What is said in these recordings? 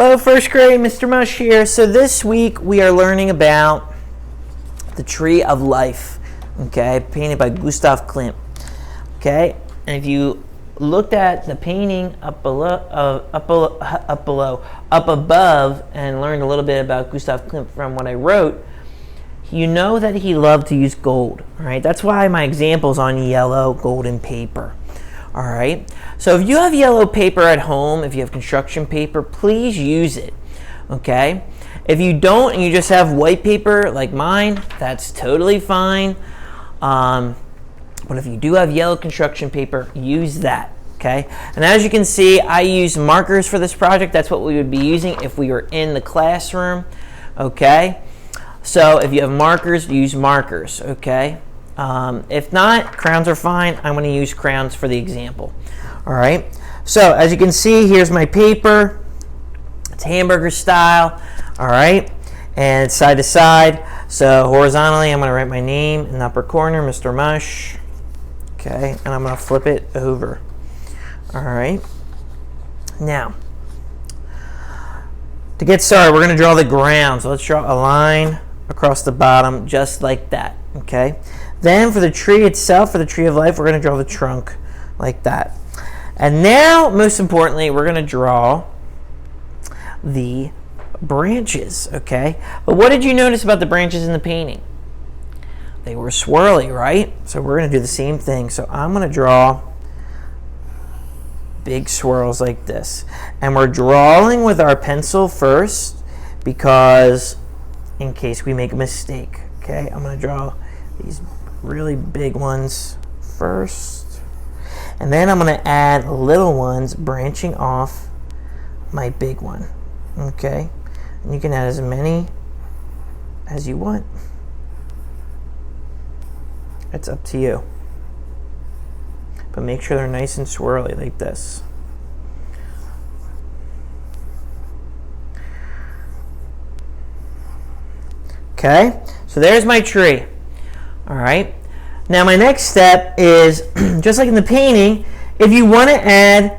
Hello, first grade, Mr. Mush here. So this week we are learning about the Tree of Life, okay, painted by Gustav Klimt, okay. And if you looked at the painting up above, and learned a little bit about Gustav Klimt from what I wrote, you know that he loved to use gold. All right, that's why my example's on yellow golden paper. All right, so if you have yellow paper at home, if you have construction paper, please use it, okay? If you don't and you just have white paper like mine, that's totally fine. But if you do have yellow construction paper, use that, okay? And as you can see, I use markers for this project. That's what we would be using if we were in the classroom, okay? So if you have markers, use markers, okay? If not, crayons are fine. I'm going to use crayons for the example. All right. So as you can see, here's my paper. It's hamburger style. All right. And it's side to side. So horizontally, I'm going to write my name in the upper corner, Mr. Mush. Okay. And I'm going to flip it over. All right. Now, to get started, we're going to draw the ground. So let's draw a line across the bottom just like that. Okay. Then for the tree itself, for the Tree of Life, we're going to draw the trunk like that. And now, most importantly, we're going to draw the branches, okay? But what did you notice about the branches in the painting? They were swirly, right? So we're going to do the same thing. So I'm going to draw big swirls like this. And we're drawing with our pencil first because in case we make a mistake, okay? I'm going to draw these really big ones first, and then I'm going to add little ones branching off my big one, okay? And you can add as many as you want. It's up to you, but make sure they're nice and swirly like this. Okay, so there's my tree. All right. Now my next step is, just like in the painting, if you want to add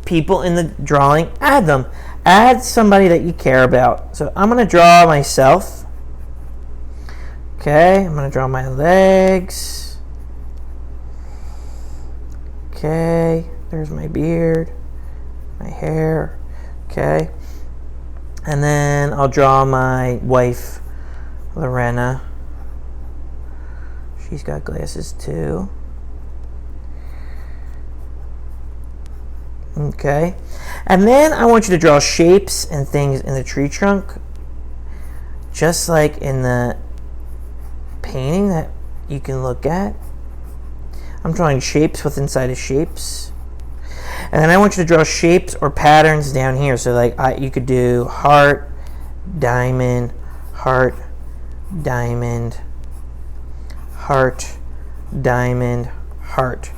people in the drawing, add them. Add somebody that you care about. So I'm going to draw myself. Okay, I'm going to draw my legs. Okay, there's my beard, my hair. Okay, and then I'll draw my wife, Lorena. She's got glasses too. Okay. And then I want you to draw shapes and things in the tree trunk, just like in the painting that you can look at. I'm drawing shapes with inside of shapes. And then I want you to draw shapes or patterns down here. So like you could do heart, diamond, heart, diamond, heart, diamond, heart.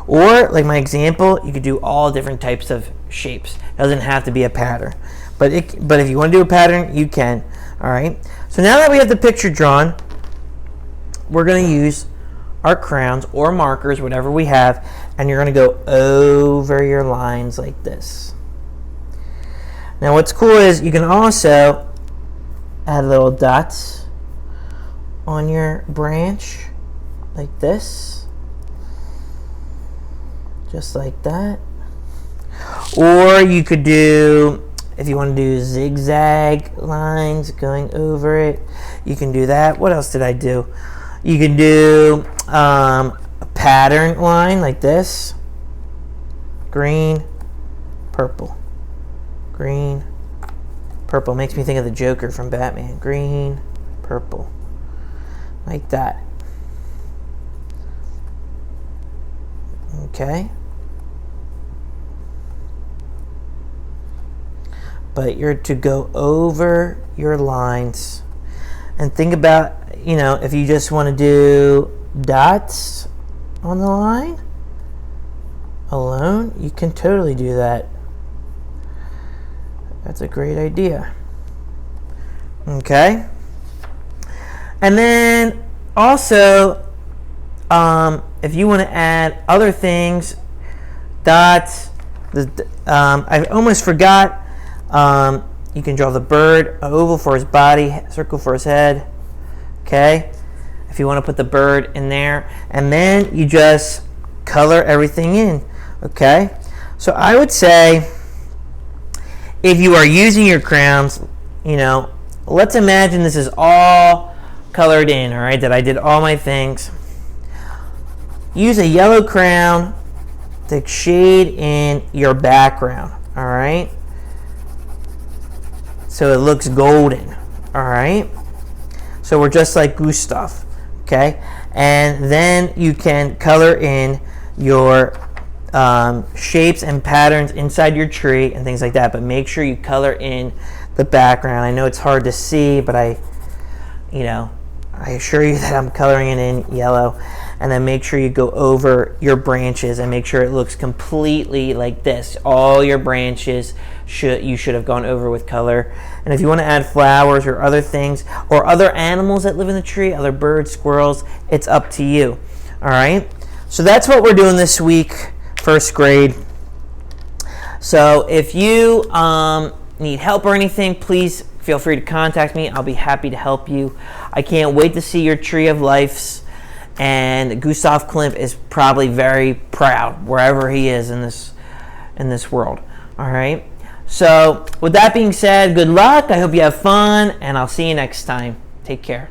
Or like my example, you could do all different types of shapes. It doesn't have to be a pattern, but if you want to do a pattern, you can. All right, so now that we have the picture drawn, we're going to use our crayons or markers, whatever we have, and you're going to go over your lines like this. Now what's cool is you can also add little dots on your branch like this, just like that. Or you could do, if you want to do zigzag lines going over it, you can do that. What else did I do? You can do a pattern line like this. Green, purple, green, purple. Makes me think of the Joker from Batman. Green, purple, like that. Okay, but you're to go over your lines and think about, you know, if you just want to do dots on the line alone, you can totally do that. That's a great idea. Okay, and then also if you want to add other things, dots, I almost forgot You can draw the bird, an oval for his body, circle for his head. Okay? If you want to put the bird in there. And then you just color everything in. Okay? So I would say, if you are using your crayons, let's imagine this is all colored in, all right, that I did all my things. Use a yellow crayon to shade in your background, all right, so it looks golden, all right. So we're just like Gustav, okay, and then you can color in your shapes and patterns inside your tree and things like that, but make sure you color in the background. I know it's hard to see, but I assure you that I'm coloring it in yellow. And then make sure you go over your branches and make sure it looks completely like this. All your branches you should have gone over with color. And if you want to add flowers or other things or other animals that live in the tree, other birds, squirrels, it's up to you. All right? So that's what we're doing this week, first grade. So if you need help or anything, please feel free to contact me. I'll be happy to help you. I can't wait to see your tree of lives. And Gustav Klimt is probably very proud wherever he is in this world. All right. So with that being said, good luck. I hope you have fun, and I'll see you next time. Take care.